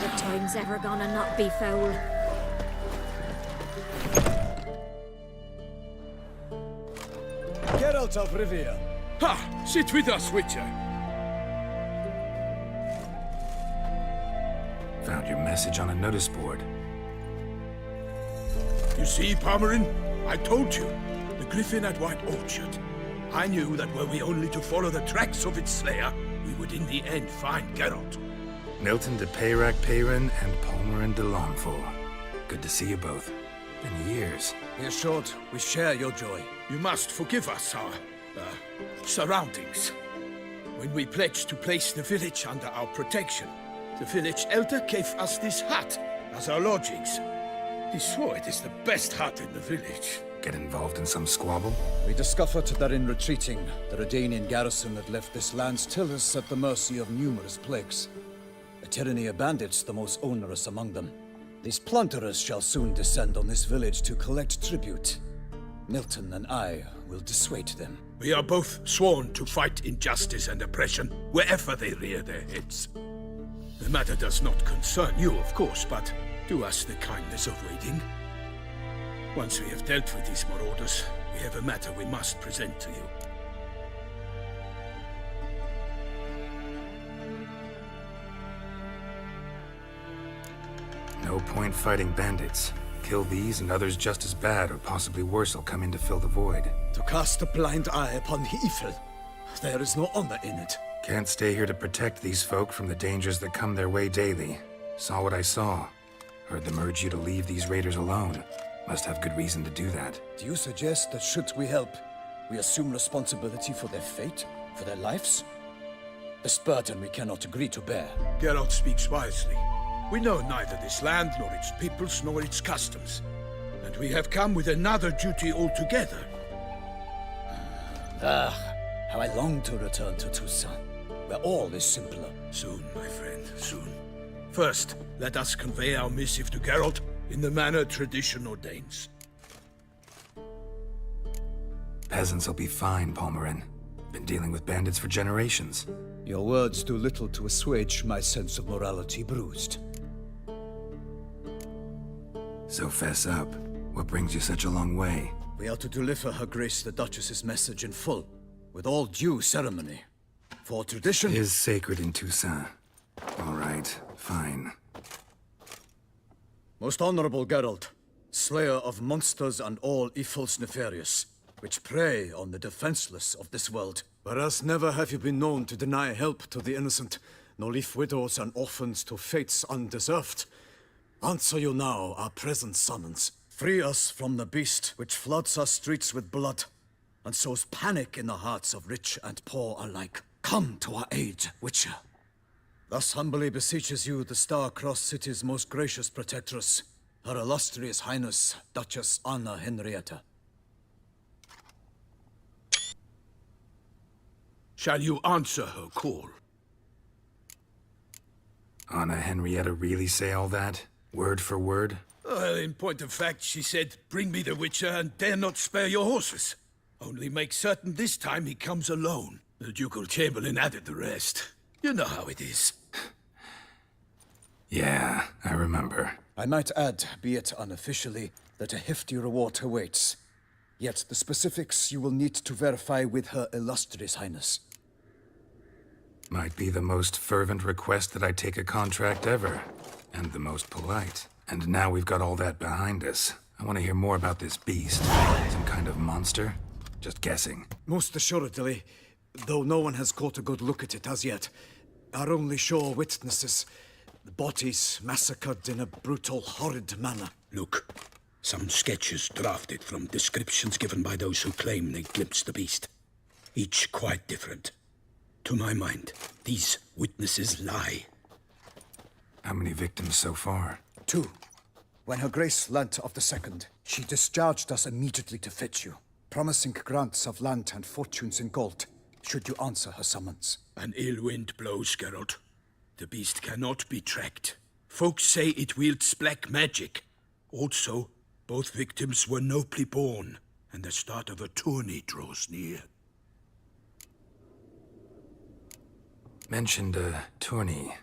The time's ever gonna not be foul. Geralt of Rivia. Ha! Sit with us, Witcher. Found your message on a notice board. You see, Palmerin? I told you. The griffin at White Orchard. I knew that were we only to follow the tracks of its slayer, we would in the end find Geralt. Milton de Peyrac Peyrin and Palmerin de Longfall. Good to see you both. Been years. Be assured, we share your joy. You must forgive us our, surroundings. When we pledged to place the village under our protection, the village elder gave us this hut as our lodgings. He swore it is the best hut in the village. Get involved in some squabble? We discovered that in retreating, the Redanian garrison had left this land's tillers at the mercy of numerous plagues. A tyranny of bandits, the most onerous among them. These plunderers shall soon descend on this village to collect tribute. Milton and I will dissuade them. We are both sworn to fight injustice and oppression wherever they rear their heads. The matter does not concern you, of course, but do us the kindness of waiting. Once we have dealt with these marauders, we have a matter we must present to you. No point fighting bandits. Kill these and others just as bad or possibly worse will come in to fill the void. To cast a blind eye upon the evil. There is no honor in it. Can't stay here to protect these folk from the dangers that come their way daily. Saw what I saw. Heard them urge you to leave these raiders alone. Must have good reason to do that. Do you suggest that should we help, we assume responsibility for their fate? For their lives? This burden we cannot agree to bear. Geralt speaks wisely. We know neither this land, nor its peoples, nor its customs. And we have come with another duty altogether. How I long to return to Toussaint, where all is simpler. Soon, my friend, soon. First, let us convey our missive to Geralt in the manner tradition ordains. Peasants will be fine, Palmerin. Been dealing with bandits for generations. Your words do little to assuage my sense of morality bruised. So fess up. What brings you such a long way? We are to deliver Her Grace the Duchess's message in full, with all due ceremony. For tradition Is sacred in Toussaint. All right, fine. Most honorable Geralt, slayer of monsters and all evils nefarious, which prey on the defenseless of this world. Whereas never have you been known to deny help to the innocent, nor leave widows and orphans to fates undeserved. Answer you now our present summons. Free us from the beast which floods our streets with blood, and sows panic in the hearts of rich and poor alike. Come to our aid, Witcher. Thus humbly beseeches you the Star-Crossed City's most gracious protectress, Her Illustrious Highness, Duchess Anna Henrietta. Shall you answer her call? Anna Henrietta really say all that? Word for word? Well, in point of fact, she said, "Bring me the Witcher and dare not spare your horses. Only make certain this time he comes alone." The Ducal Chamberlain added the rest. You know how it is. Yeah, I remember. I might add, be it unofficially, that a hefty reward awaits. Yet the specifics you will need to verify with Her Illustrious Highness. Might be the most fervent request that I take a contract ever. And the most polite. And now we've got all that behind us. I want to hear more about this beast. Some kind of monster? Just guessing. Most assuredly, though no one has caught a good look at it as yet. Our only sure witnesses, the bodies massacred in a brutal, horrid manner. Look, some sketches drafted from descriptions given by those who claim they glimpsed the beast. Each quite different. To my mind, these witnesses lie. How many victims so far? 2. When Her Grace learnt of the second, she discharged us immediately to fetch you, promising grants of land and fortunes in gold, should you answer her summons. An ill wind blows, Geralt. The beast cannot be tracked. Folks say it wields black magic. Also, both victims were nobly born, and the start of a tourney draws near. Mentioned a tourney.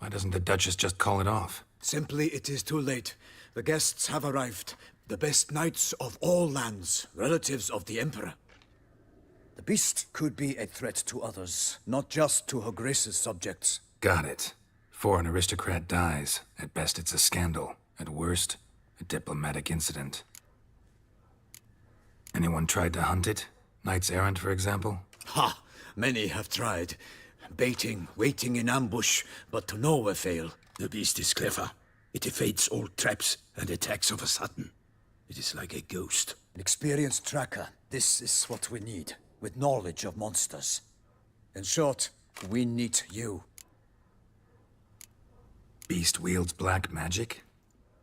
Why doesn't the Duchess just call it off? Simply, it is too late. The guests have arrived. The best knights of all lands, relatives of the Emperor. The beast could be a threat to others, not just to Her Grace's subjects. Got it. Before an aristocrat dies, at best it's a scandal. At worst, a diplomatic incident. Anyone tried to hunt it? Knights errant, for example? Ha! Many have tried. Baiting, waiting in ambush, but to no avail. The beast is clever. It evades all traps and attacks of a sudden. It is like a ghost. An experienced tracker. This is what we need, with knowledge of monsters. In short, we need you. Beast wields black magic?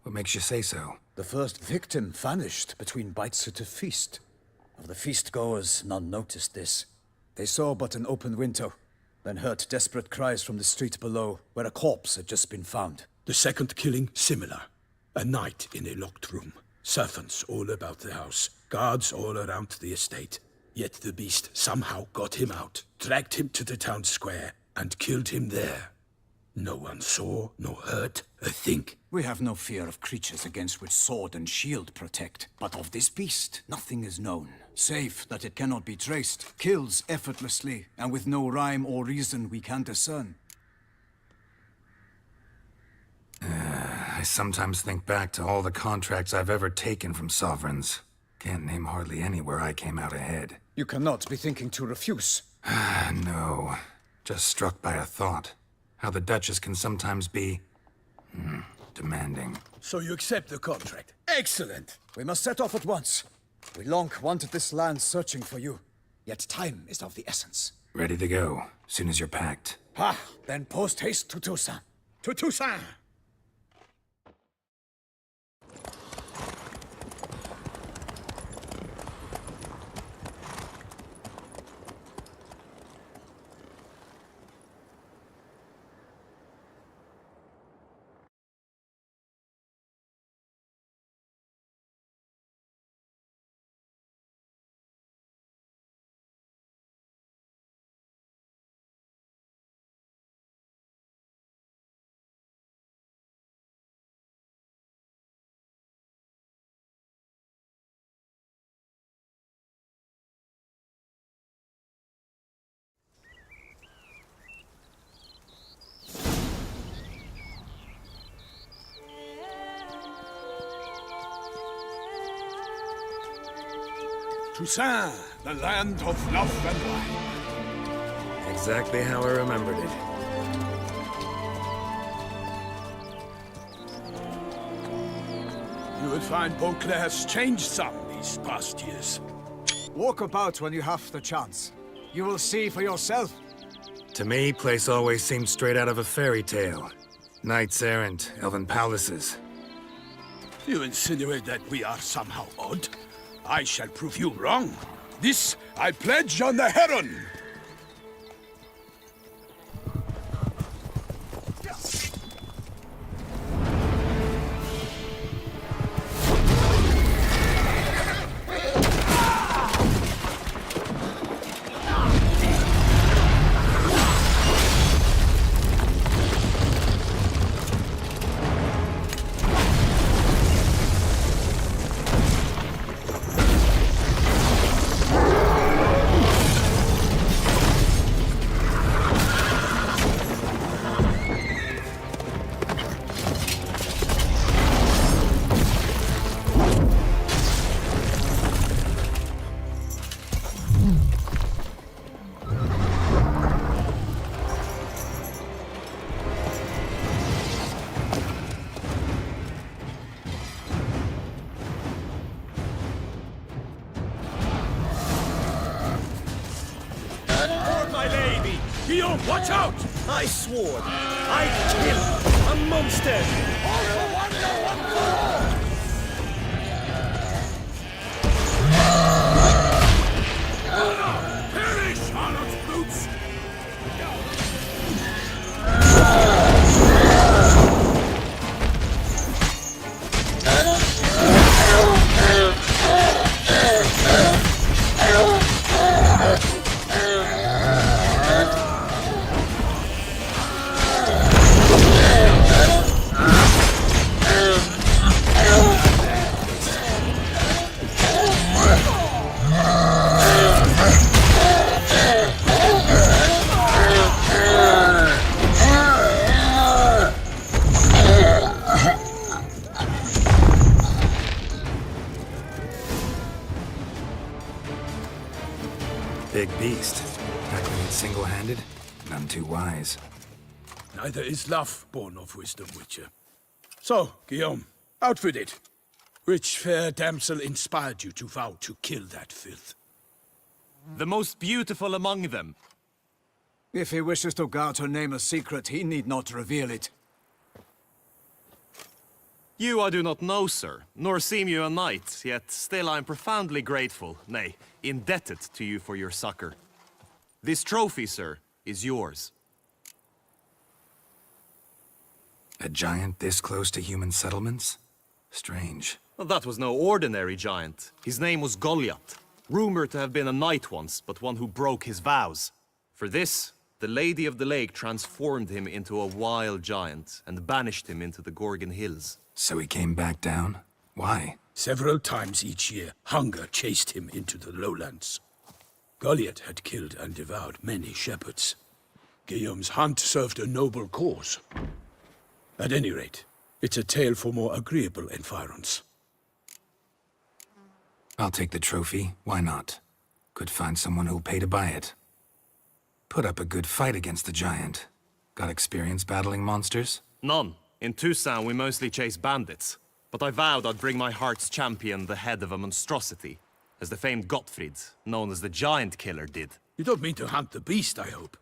What makes you say so? The first victim vanished between bites at a feast. Of the feast-goers, none noticed this. They saw but an open window, then heard desperate cries from the street below, where a corpse had just been found. The second killing, similar. A knight in a locked room. Servants all about the house. Guards all around the estate. Yet the beast somehow got him out, dragged him to the town square, and killed him there. No one saw, nor heard a thing. We have no fear of creatures against which sword and shield protect. But of this beast, nothing is known. Save that it cannot be traced, kills effortlessly, and with no rhyme or reason we can discern. I sometimes think back to all the contracts I've ever taken from sovereigns. Can't name hardly any where I came out ahead. You cannot be thinking to refuse. No. Just struck by a thought. How the Duchess can sometimes be... demanding. So you accept the contract. Excellent! We must set off at once. We long wanted this land searching for you. Yet time is of the essence. Ready to go, soon as you're packed. Ha! Then post haste to Toussaint. To Toussaint! Toussaint, the land of love and wine. Exactly how I remembered it. You will find Beauclair's changed some these past years. Walk about when you have the chance. You will see for yourself. To me, place always seemed straight out of a fairy tale. Knights errant, elven palaces. You insinuate that we are somehow odd? I shall prove you wrong. This I pledge on the Heron! Guillaume, watch out! I swore I'd kill a monster! Perish, Harlot's boots! big beast. Tackling it single-handed? None too wise. Neither is love born of wisdom, Witcher. So, Guillaume, out with it. Which fair damsel inspired you to vow to kill that filth? The most beautiful among them. If he wishes to guard her name a secret, he need not reveal it. You I do not know, sir, nor seem you a knight, yet still I am profoundly grateful, nay, indebted to you for your succor. This trophy, sir, is yours. A giant this close to human settlements? Strange. Well, that was no ordinary giant. His name was Goliath, rumored to have been a knight once, but one who broke his vows. For this, the Lady of the Lake transformed him into a wild giant and banished him into the Gorgon Hills. So he came back down? Why? Several times each year, hunger chased him into the lowlands. Goliath had killed and devoured many shepherds. Guillaume's hunt served a noble cause. At any rate, it's a tale for more agreeable environs. I'll take the trophy. Why not? Could find someone who'll pay to buy it. Put up a good fight against the giant. Got experience battling monsters? None. In Toussaint, we mostly chase bandits. But I vowed I'd bring my heart's champion the head of a monstrosity, as the famed Gottfried, known as the Giant Killer, did. You don't mean to hunt the beast, I hope.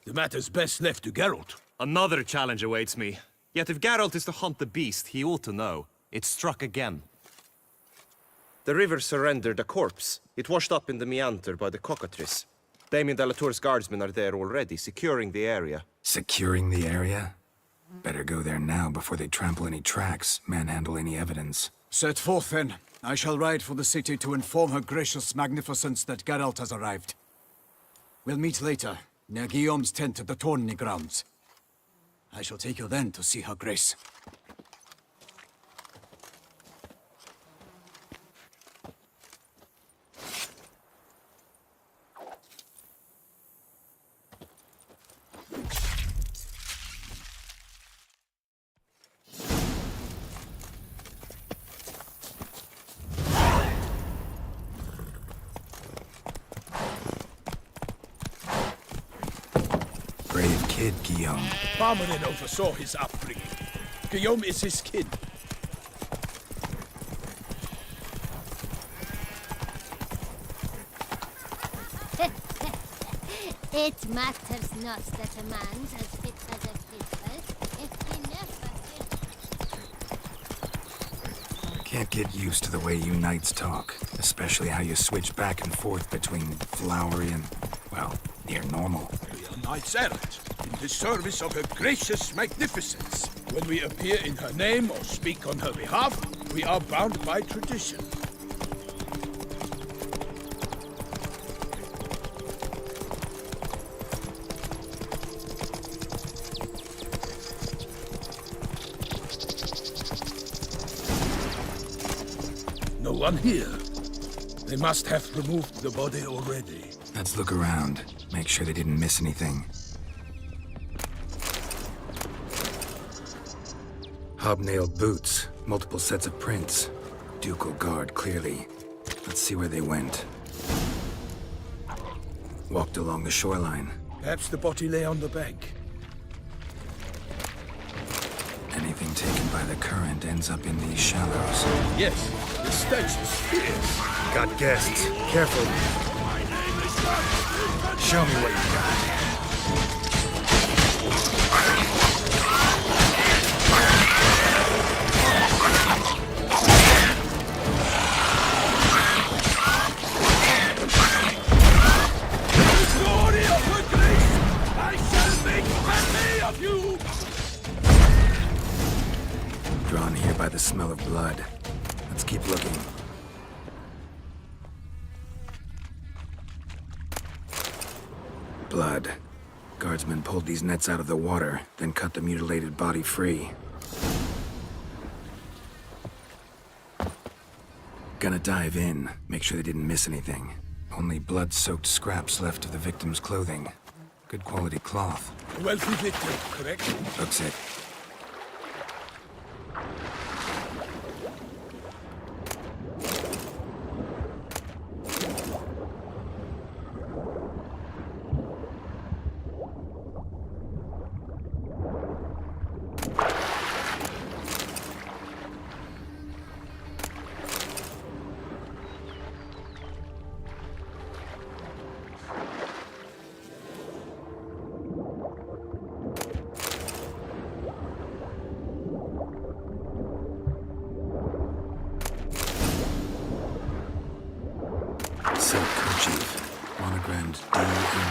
The matter's best left to Geralt. Another challenge awaits me. Yet if Geralt is to hunt the beast, he ought to know. It struck again. The river surrendered a corpse. It washed up in the meander by the cockatrice. Damien de la Tour's guardsmen are there already, securing the area. Securing the area? Better go there now before they trample any tracks, manhandle any evidence. Set forth, then. I shall ride for the city to inform her gracious magnificence that Geralt has arrived. We'll meet later, near Guillaume's tent at the tourney grounds. I shall take you then to see her grace. Brave kid, Guillaume. Parmanin oversaw his upbringing. Guillaume is his kin. It matters not that a man's as fit as a fiddler, if he never Can't get used to the way you knights talk, especially how you switch back and forth between flowery and, well, near normal. We are knights errant, in the service of her gracious magnificence. When we appear in her name or speak on her behalf, we are bound by tradition. No one here. They must have removed the body already. Let's look around, make sure they didn't miss anything. Hobnailed boots, multiple sets of prints. Ducal guard, clearly. Let's see where they went. Walked along the shoreline. Perhaps the body lay on the bank. Anything taken by the current ends up in these shallows. Yes, the stench is fierce. Got guests. Careful. Show me what you got. Glory of her grace! I shall make happy of you! Drawn here by the smell of blood. Let's keep looking. Blood. Guardsmen pulled these nets out of the water, then cut the mutilated body free. Gonna dive in, make sure they didn't miss anything. Only blood-soaked scraps left of the victim's clothing. Good quality cloth. Wealthy victim, correct? Looks it.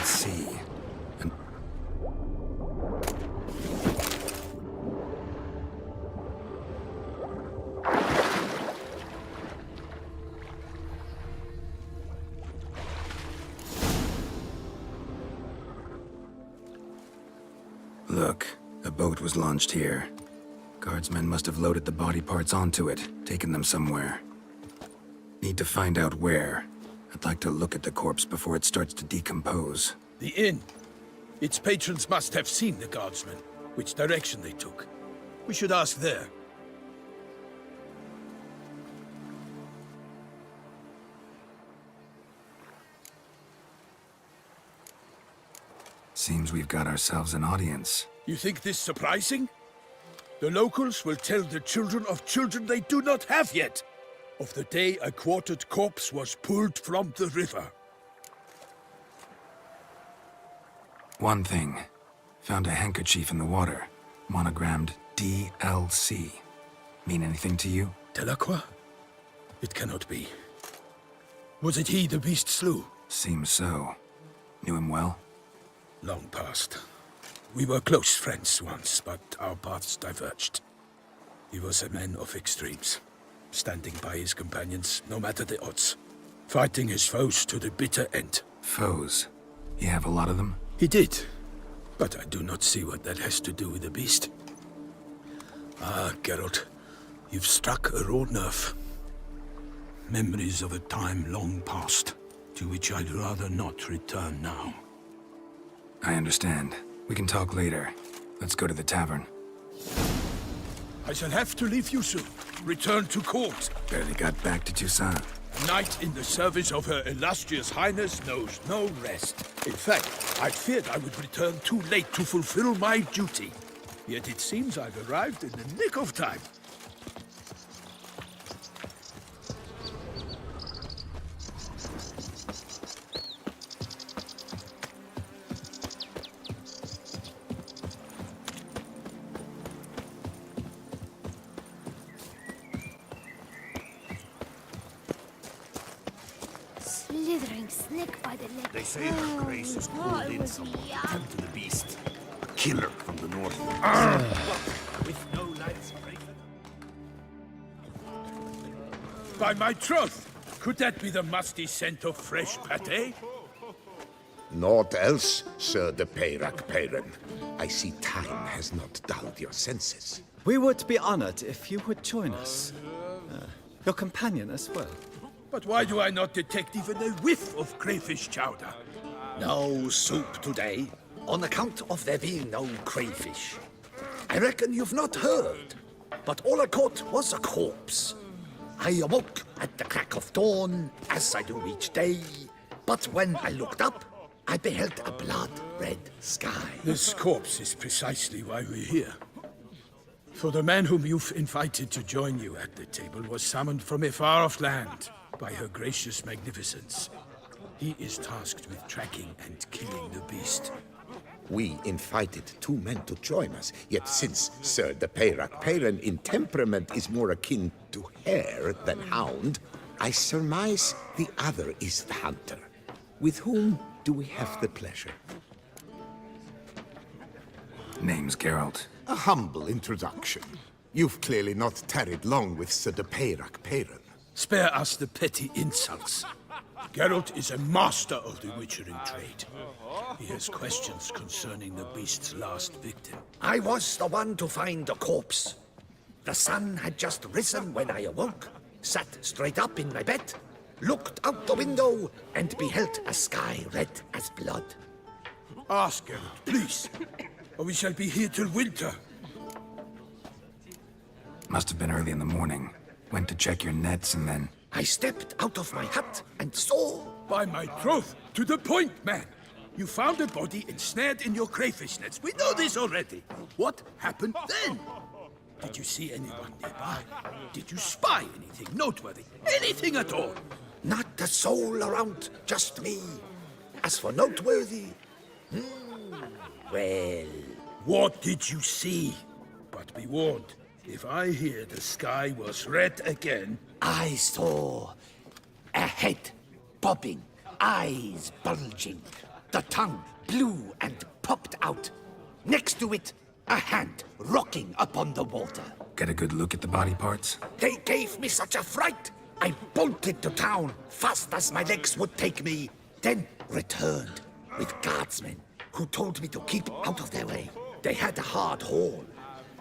DLC. And look, a boat was launched here. Guardsmen must have loaded the body parts onto it, taken them somewhere. Need to find out where. I'd like to look at the corpse before it starts to decompose. The inn. Its patrons must have seen the guardsmen, which direction they took. We should ask there. Seems we've got ourselves an audience. You think this surprising? The locals will tell the children of children they do not have yet, of the day a quartered corpse was pulled from the river. One thing. Found a handkerchief in the water. Monogrammed DLC. Mean anything to you? Delacroix? It cannot be. Was it he the beast slew? Seems so. Knew him well? Long past. We were close friends once, but our paths diverged. He was a man of extremes, standing by his companions, no matter the odds. Fighting his foes to the bitter end. Foes? You have a lot of them? He did, but I do not see what that has to do with the beast. Ah, Geralt, you've struck a raw nerve. Memories of a time long past, to which I'd rather not return now. I understand. We can talk later. Let's go to the tavern. I shall have to leave you soon. Return to court. Barely got back to Toussaint. A knight in the service of Her Illustrious Highness knows no rest. In fact, I feared I would return too late to fulfill my duty. Yet it seems I've arrived in the nick of time. Slithering snake by the leg. They say her grace is pulled in someone to tend to the beast. A killer from the north. With no lights breaking. By my troth! Could that be the musty scent of fresh pâté? Naught else, Sir de Peyrac-Peyran. I see time has not dulled your senses. We would be honored if you would join us. Your companion as well. But why do I not detect even a whiff of crayfish chowder? No soup today, on account of there being no crayfish. I reckon you've not heard, but all I caught was a corpse. I awoke at the crack of dawn, as I do each day, but when I looked up, I beheld a blood-red sky. This corpse is precisely why we're here. For the man whom you've invited to join you at the table was summoned from a far-off land by her gracious magnificence. He is tasked with tracking and killing the beast. We invited two men to join us, yet since Sir de Peyrac-Peyran in temperament is more akin to hare than hound, I surmise the other is the hunter. With whom do we have the pleasure? Name's Geralt. A humble introduction. You've clearly not tarried long with Sir de Peyrac-Peyran. Spare us the petty insults. Geralt is a master of the witchering trade. He has questions concerning the beast's last victim. I was the one to find the corpse. The sun had just risen when I awoke, sat straight up in my bed, looked out the window, and beheld a sky red as blood. Ask Geralt, please, or we shall be here till winter. Must have been early in the morning. Went to check your nets and then... I stepped out of my hut and saw... By my troth, to the point, man. You found a body ensnared in your crayfish nets. We know this already. What happened then? Did you see anyone nearby? Did you spy anything noteworthy? Anything at all? Not a soul around, just me. As for noteworthy... well... What did you see? But be warned, if I hear the sky was red again... I saw a head bobbing, eyes bulging, The tongue blew and popped out. Next to it, a hand rocking upon the water. Get a good look at the body parts? They gave me such a fright. I bolted to town fast as my legs would take me, then returned with guardsmen who told me to keep out of their way. They had a hard haul.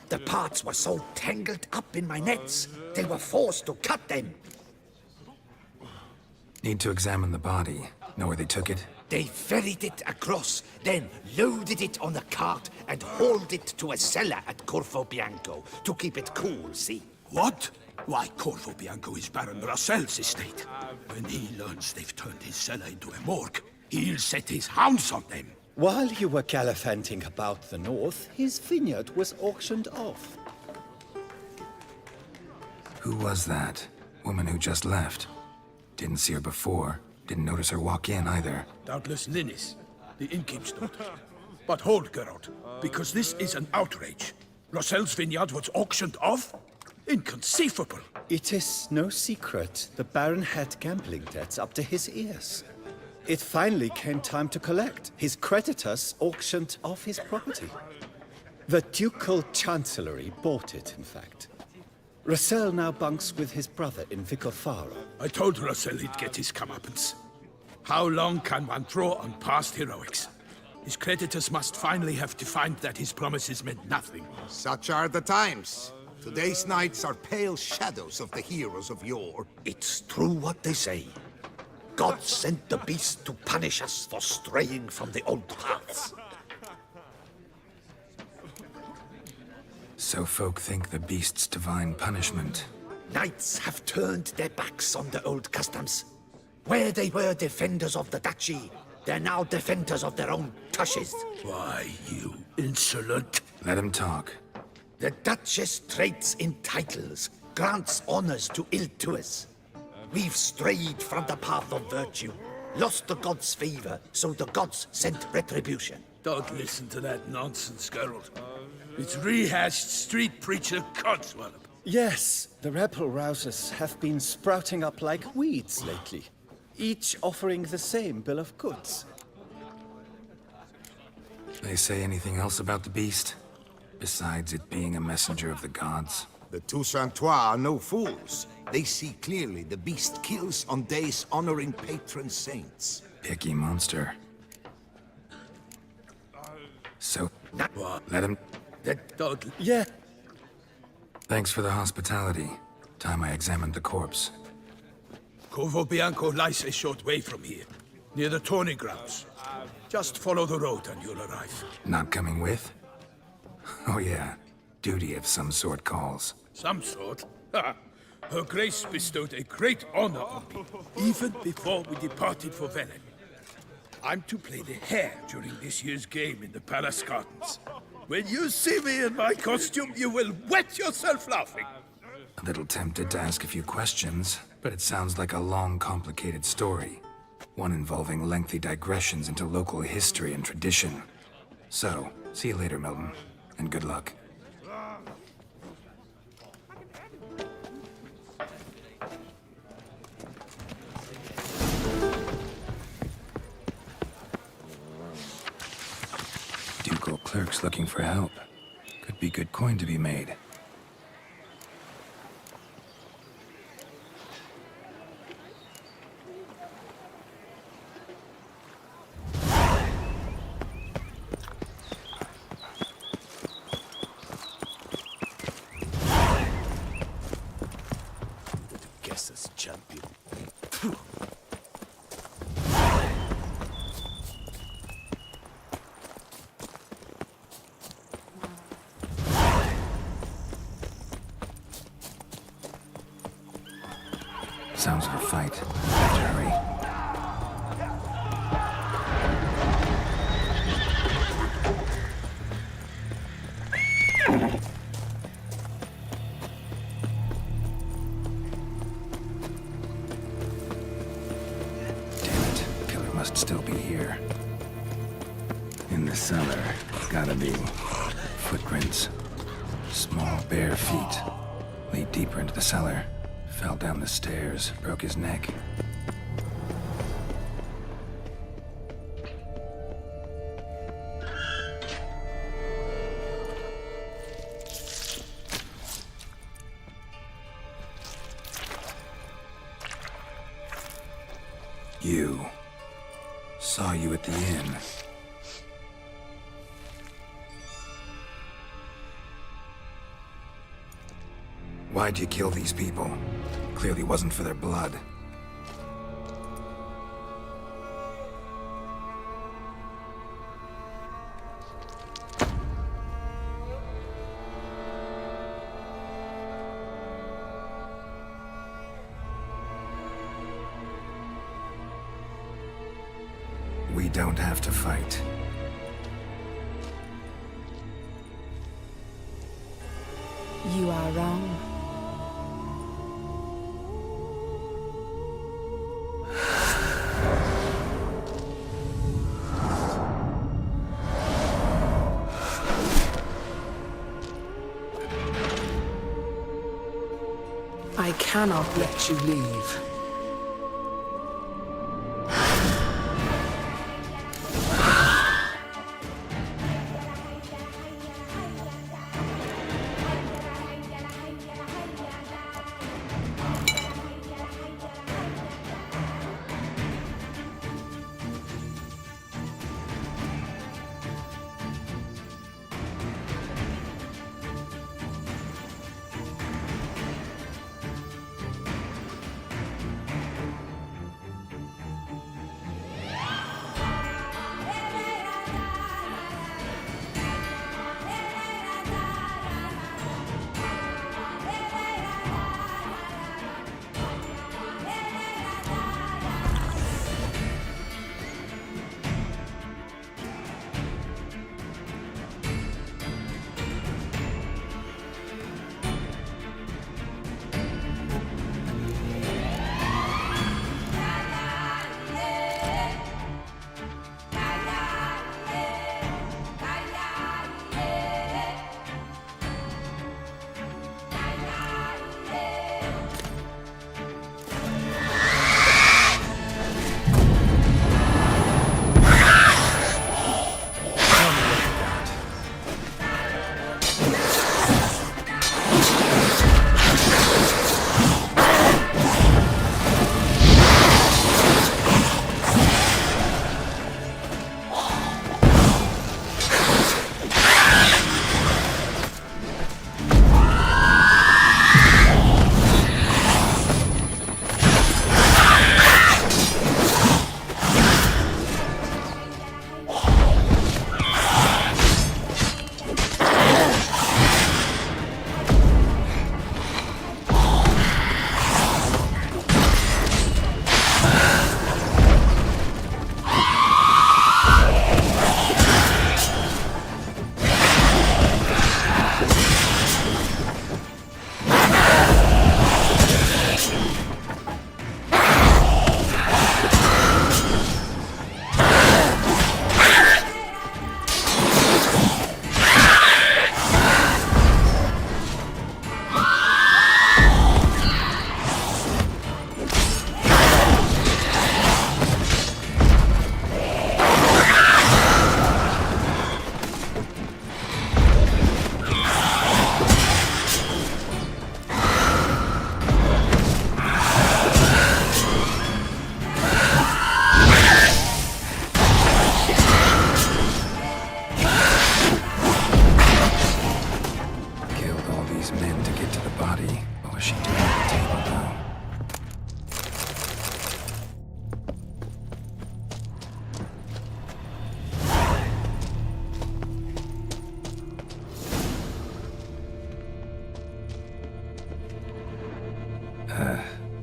The parts were so tangled up in my nets, they were forced to cut them. Need to examine the body. Know where they took it? They ferried it across, then loaded it on a cart and hauled it to a cellar at Corvo Bianco to keep it cool, see? What? Why, Corvo Bianco is Baron Russell's estate. When he learns they've turned his cellar into a morgue, he'll set his hounds on them. While you were gallivanting about the north, his vineyard was auctioned off. Who was that? Woman who just left. Didn't see her before. Didn't notice her walk in either. Doubtless Linnis, the innkeep's daughter. But hold, Geralt, because this is an outrage. Russell's vineyard was auctioned off? Inconceivable. It is no secret the Baron had gambling debts up to his ears. It finally came time to collect. His creditors auctioned off his property. The Ducal Chancellery bought it, in fact. Russell now bunks with his brother in Vicofaro. I told Russell he'd get his comeuppance. How long can one draw on past heroics? His creditors must finally have defined that his promises meant nothing. Such are the times. Today's knights are pale shadows of the heroes of yore. It's true what they say. God sent the beast to punish us for straying from the old paths. So folk think the beast's divine punishment. Knights have turned their backs on the old customs. Where they were defenders of the duchy, they're now defenders of their own tushes. Why, you insolent... Let him talk. The Duchess trades in titles, grants honors to ill-doers. We've strayed from the path of virtue, lost the gods' favor, so the gods sent retribution. Don't listen to that nonsense, Geralt. It's rehashed street preacher codswallop. Yes, the rebel rousers have been sprouting up like weeds lately, each offering the same bill of goods. They say anything else about the beast? Besides it being a messenger of the gods? The Toussaintois are no fools. They see clearly the beast kills on days honoring patron saints. Picky monster. So, let him... Yeah. Thanks for the hospitality. Time I examined the corpse. Corvo Bianco lies a short way from here, near the tourney grounds. Just follow the road and you'll arrive. Not coming with? Oh yeah, duty of some sort calls. Some sort? Ha! Her Grace bestowed a great honor on me, even before we departed for Velen. I'm to play the hare during this year's game in the palace gardens. When you see me in my costume, you will wet yourself laughing. A little tempted to ask a few questions, but it sounds like a long, complicated story. One involving lengthy digressions into local history and tradition. So, see you later, Milton, and good luck. Ducal clerks looking for help. Could be good coin to be made. Guesses champion. Sounds of a fight. Have to hurry. Damn it. Killer must still be here. In the cellar. Gotta be. Footprints. Small, bare feet. Lead deeper into the cellar. Fell down the stairs, broke his neck. You. Saw you at the inn. Why'd you kill these people? Clearly wasn't for their blood. We don't have to fight. You are wrong. I cannot let you leave.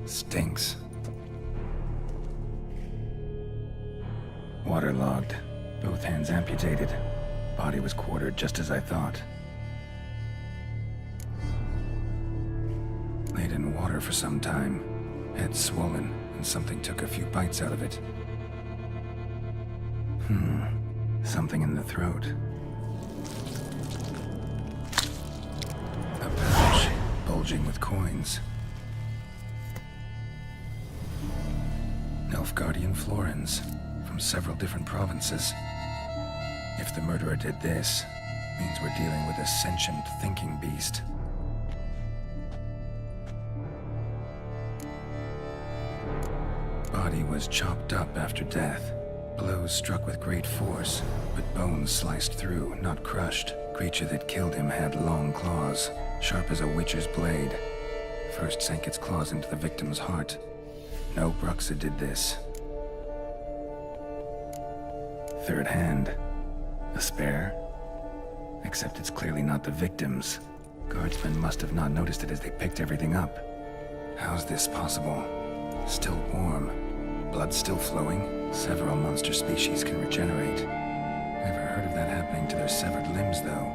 Stinks. Waterlogged. Both hands amputated. Body was quartered just as I thought. Laid in water for some time. Head swollen, and something took a few bites out of it. Something in the throat. A pouch, bulging with coins. Nilfgaardian florins, from several different provinces. If the murderer did this, means we're dealing with a sentient thinking beast. body was chopped up after death. Blows struck with great force, but bones sliced through, not crushed. Creature that killed him had long claws, sharp as a witcher's blade. First sank its claws into the victim's heart. No Bruxa did this. Third hand. A spare? Except it's clearly not the victim's. Guardsmen must have not noticed it as they picked everything up. How's this possible? Still warm. Blood still flowing? Several monster species can regenerate. Never heard of that happening to their severed limbs, though.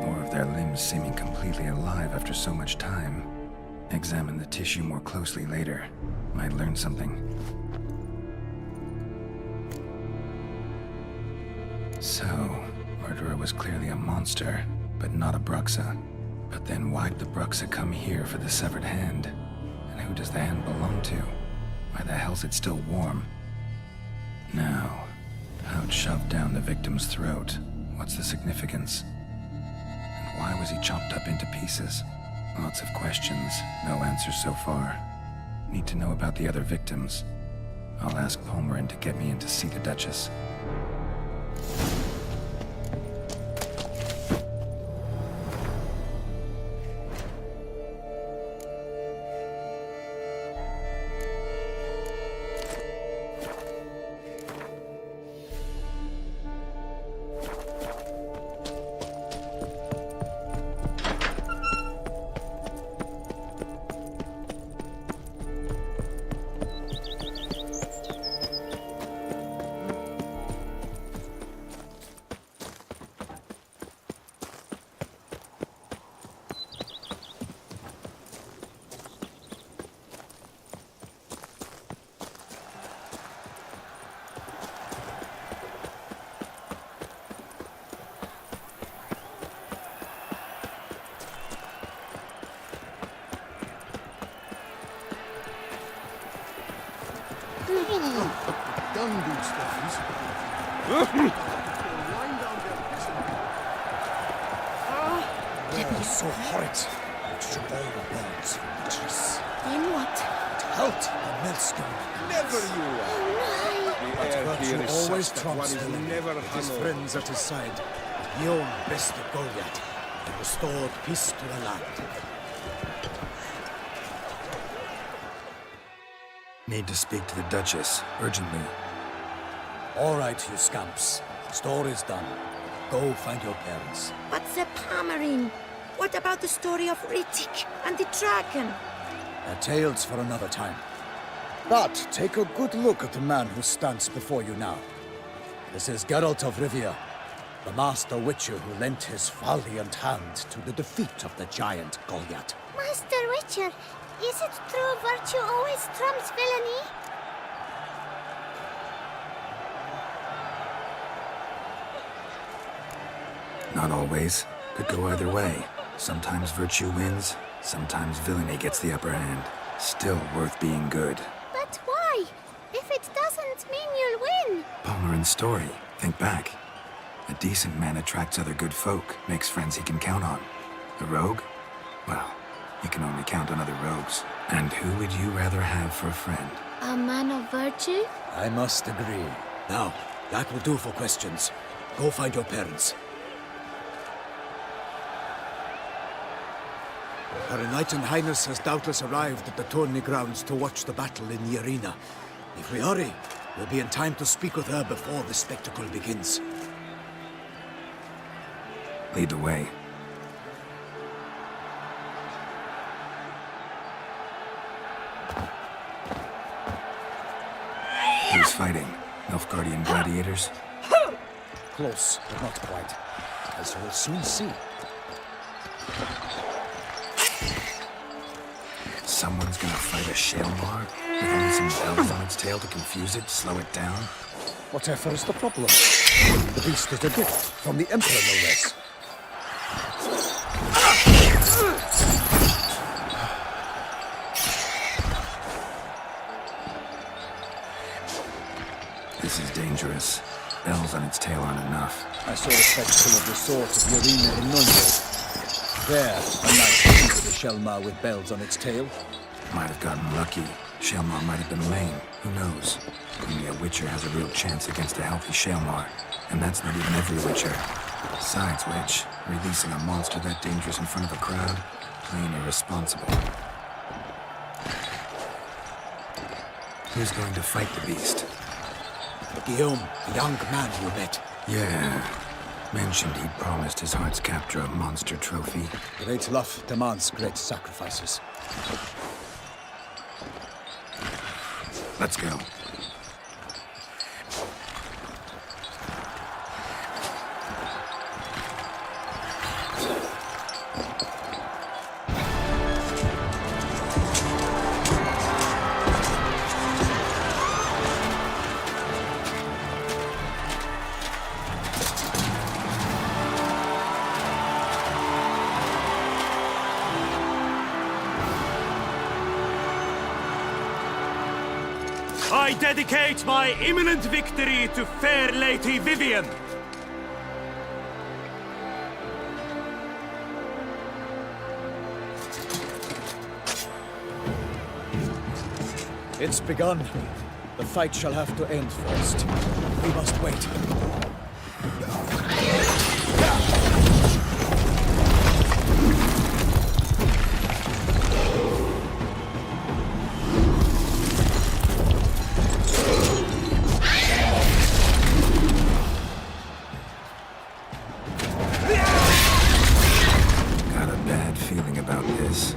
Or of their limbs seeming completely alive after so much time. Examine the tissue more closely later. Might learn something. So, murderer was clearly a monster, but not a Bruxa. But then why'd the Bruxa come here for the severed hand? And who does the hand belong to? Why the hell's it still warm? Now, how'd shoved down the victim's throat? What's the significance? And why was he chopped up into pieces? Lots of questions, no answers so far. Need to know about the other victims. I'll ask Palmerin to get me in to see the Duchess. It was so horrid. It shook all the bones. Then what? It helped the Maelstrom. Never you are. The air But here you is always such that one trumps is villainy. never With his hallowed. friends at his side. He owned best of Goliath and restored peace to the land. Need to speak to the Duchess, urgently. All right, you scamps. Story's done. Go find your parents. But the Palmerin. What about the story of Riddick and the dragon? They're tales for another time. But take a good look at the man who stands before you now. This is Geralt of Rivia, the master witcher who lent his valiant hand to the defeat of the giant Goliath. Master Witcher, is it true virtue always trumps villainy? Not always. Could go either way. Sometimes virtue wins, sometimes villainy gets the upper hand. Still worth being good. But why? If it doesn't mean you'll win. Palmerin's story. Think back. A decent man attracts other good folk, makes friends he can count on. A rogue? Well, you can only count on other rogues. And who would you rather have for a friend? A man of virtue? I must agree. Now, that will do for questions. Go find your parents. Her Knight and Highness has doubtless arrived at the tourney grounds to watch the battle in the arena. If we hurry, we'll be in time to speak with her before the spectacle begins. Lead the way. Who's fighting? Nilfgaardian gladiators? Close, but not quite. As you'll soon see. Someone's gonna fight a Shalmar? With only some bells on its tail to confuse it, slow it down? Whatever is the problem? The beast is a gift from the Emperor, no less. This is dangerous. Bells on its tail aren't enough. I saw the spectacle of the sword of the arena in Nuremberg. There, a knight defeated a Shelmar with bells on its tail. Might have gotten lucky. Shaelmar might have been lame. Who knows? Only a Witcher has a real chance against a healthy Shaelmar. And that's not even every Witcher. Besides which, releasing a monster that dangerous in front of a crowd? Plain irresponsible. Who's going to fight the beast? Guillaume, the young man you met. Yeah. Mentioned he'd promised his heart's captor a monster trophy. Great love demands great sacrifices. Let's go. I dedicate my imminent victory to fair Lady Vivian. It's begun. The fight shall have to end first. We must wait. Got a bad feeling about this.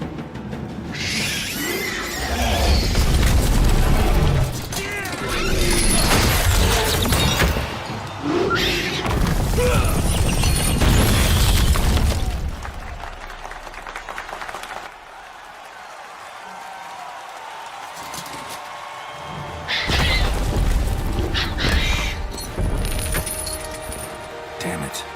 Damn it.